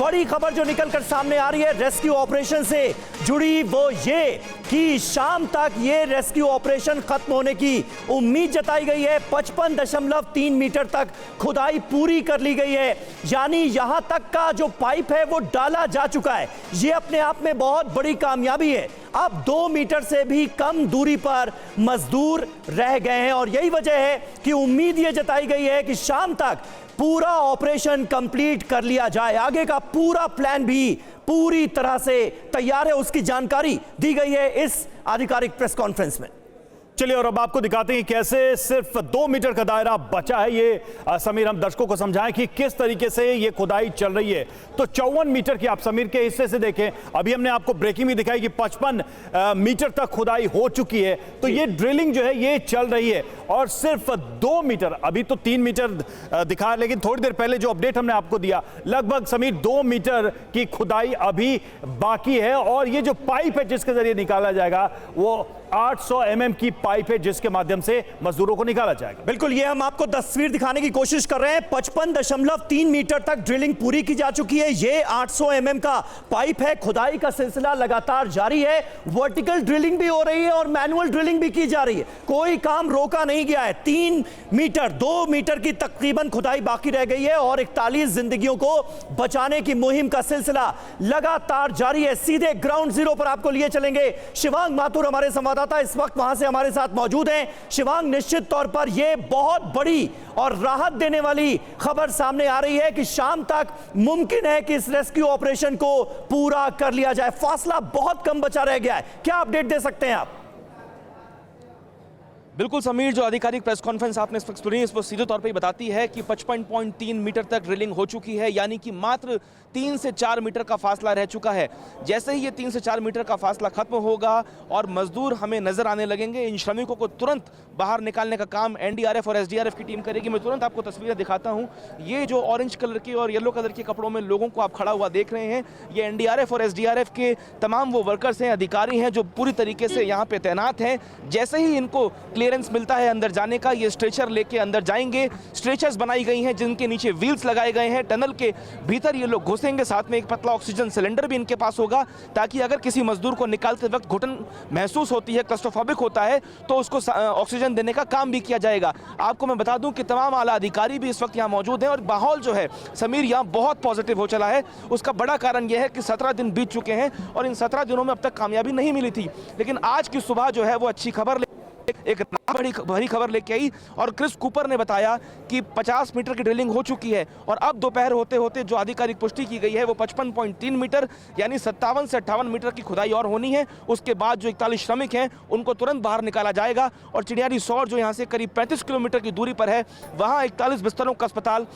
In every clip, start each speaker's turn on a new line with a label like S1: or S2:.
S1: बड़ी खबर जो निकलकर सामने आ रही है रेस्क्यू ऑपरेशन से जुड़ी, वो ये कि शाम तक ये रेस्क्यू ऑपरेशन खत्म होने की उम्मीद जताई गई है। 55.3 मीटर तक खुदाई पूरी कर ली गई है, यानी यहां तक का जो पाइप है वो डाला जा चुका है। ये अपने आप में बहुत बड़ी कामयाबी है। अब 2 मीटर से भी कम दूरी पर मजदूर रह गए हैं और यही वजह है कि उम्मीद ये जताई गई है कि शाम तक पूरा ऑपरेशन कंप्लीट कर लिया जाए। आगे का पूरा प्लान भी पूरी तरह से तैयार है, उसकी जानकारी दी गई है इस आधिकारिक प्रेस कॉन्फ्रेंस में।
S2: चलिए और अब आपको दिखाते हैं कैसे सिर्फ 2 मीटर का दायरा बचा है। ये समीर हम दर्शकों को समझाएं कि किस तरीके से ये खुदाई चल रही है। तो 54 मीटर की आप समीर के हिस्से से देखें, अभी हमने आपको ब्रेकिंग भी दिखाई कि 55 मीटर तक खुदाई हो चुकी है। तो ये ड्रिलिंग जो है ये चल रही है और सिर्फ 2 मीटर, अभी तो 3 मीटर दिखा, लेकिन थोड़ी देर पहले जो अपडेट हमने आपको दिया, लगभग समीर 2 मीटर की खुदाई अभी बाकी है। और ये जो पाइप है जिसके जरिए निकाला जाएगा वो 800 mm की पाइप है जिसके माध्यम से मजदूरों को निकाला जाएगा।
S1: बिल्कुल, ये हम आपको तस्वीर दिखाने की कोशिश कर रहे हैं। 55.3 मीटर तक ड्रिलिंग पूरी की जा चुकी है। ये 800 mm का पाइप है। खुदाई का सिलसिला लगातार जारी है। वर्टिकल ड्रिलिंग भी हो रही है और मैनुअल ड्रिलिंग भी की जा रही है। कोई काम रोका नहीं गया है। 3 मीटर 2 मीटर की तकरीबन खुदाई बाकी रह गई है और 41 जिंदगियों को बचाने की मुहिम का सिलसिला लगातार जारी है। सीधे ग्राउंड जीरो पर आपको लिए चलेंगे। शिवांग माथुर हमारे संवाददाता इस वक्त वहां से हमारे साथ मौजूद हैं। शिवांग, निश्चित तौर पर यह बहुत बड़ी और राहत देने वाली खबर सामने आ रही है कि शाम तक मुमकिन है कि इस रेस्क्यू ऑपरेशन को पूरा कर लिया जाए। फासला बहुत कम बचा रह गया है, क्या अपडेट दे सकते हैं आप?
S3: बिल्कुल समीर, जो आधिकारिक प्रेस कॉन्फ्रेंस आपने इस वक्त सुनी, इस पर सीधे तौर पर बताती है कि 55.3 मीटर तक ड्रिलिंग हो चुकी है, यानी कि मात्र 3 से 4 मीटर का फासला रह चुका है। जैसे ही ये 3 से 4 मीटर का फासला खत्म होगा और मजदूर हमें नजर आने लगेंगे, इन श्रमिकों को तुरंत बाहर निकालने का काम एनडीआरएफ और एसडीआरएफ की टीम करेगी। मैं तुरंत आपको तस्वीरें दिखाता हूँ। ये जो ऑरेंज कलर के और येलो कलर के कपड़ों में लोगों को आप खड़ा हुआ देख रहे हैं, ये एनडीआरएफ और एसडीआरएफ के तमाम वो वर्कर्स हैं, अधिकारी हैं जो पूरी तरीके से यहाँ पे तैनात हैं। जैसे ही इनको क्लियरेंस मिलता है अंदर जाने का, ये स्ट्रेचर लेके अंदर जाएंगे। स्ट्रेचर्स बनाई गई हैं जिनके नीचे व्हील्स लगाए गए हैं। टनल के भीतर ये लोग घुसेंगे, साथ में एक पतला ऑक्सीजन सिलेंडर भी इनके पास होगा, ताकि अगर किसी मजदूर को निकालते वक्त घुटन महसूस होती है, क्लस्ट्रोफोबिक होता है, तो उसको ऑक्सीजन देने का काम भी किया जाएगा। आपको मैं बता दूं कि तमाम आला अधिकारी भी इस वक्त यहाँ मौजूद हैं और माहौल जो है समीर यहाँ बहुत पॉजिटिव हो चला है। उसका बड़ा कारण यह है कि 17 दिन बीत चुके हैं और इन 17 दिनों में अब तक कामयाबी नहीं मिली थी, लेकिन आज की सुबह जो है वो अच्छी खबर, एक बड़ी खबर लेके आई और क्रिस कूपर ने बताया कि 50 मीटर की ड्रिलिंग हो चुकी है और अब दोपहर होते होते जो आधिकारिक पुष्टि की गई है वो 55.3 मीटर यानी 57 से 58 मीटर की खुदाई और होनी है। उसके बाद जो 41 श्रमिक हैं उनको तुरंत बाहर निकाला जाएगा और चिड़ियारी सौर जो यहाँ से करीब 35 किलोमीटर की दूरी पर है, वहाँ 41 बिस्तरों का अस्पताल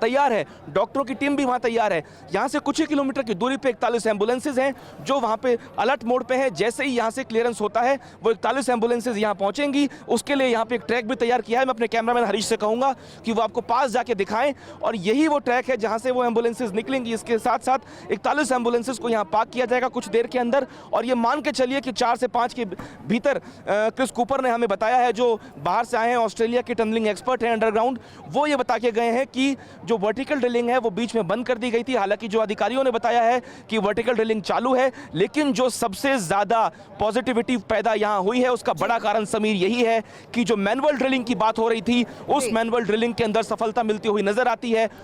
S3: तैयार है। डॉक्टरों की टीम भी वहां तैयार है। यहां से कुछ ही किलोमीटर की दूरी पे 41 एम्बुलेंसेज हैं जो वहां पे अलर्ट मोड पे हैं। जैसे ही यहां से क्लियरेंस होता है वो 41 एम्बुलेंसेज यहां पहुंचेंगी। उसके लिए यहां पे एक ट्रैक भी तैयार किया है। मैं अपने कैमरामैन हरीश से कहूंगा कि वो आपको पास जाके दिखाएं और यही वो ट्रैक है जहां से वो एम्बुलेंसेज निकलेंगी। इसके साथ साथ 41 एम्बुलेंसेज को यहाँ पार्क किया जाएगा कुछ देर के अंदर और ये मान के चलिए कि 4 से 5 के भीतर क्रिस कूपर ने हमें बताया है, जो बाहर से आए हैं, ऑस्ट्रेलिया के टनलिंग एक्सपर्ट हैं अंडरग्राउंड, वो ये बता के गए हैं कि जो वर्टिकल ड्रिलिंग है वो बीच में बंद कर दी गई थी। हालांकि जो अधिकारियों ने बताया है कि वर्टिकल ड्रिलिंग चालू है, लेकिन जो सबसे ज्यादा पॉजिटिविटी पैदा यहां हुई है उसका बड़ा कारण समीर यही है कि जो मैनुअल ड्रिलिंग की बात हो रही थी, उस मैनुअल ड्रिलिंग के अंदर सफलता मिलती हुई नजर आती है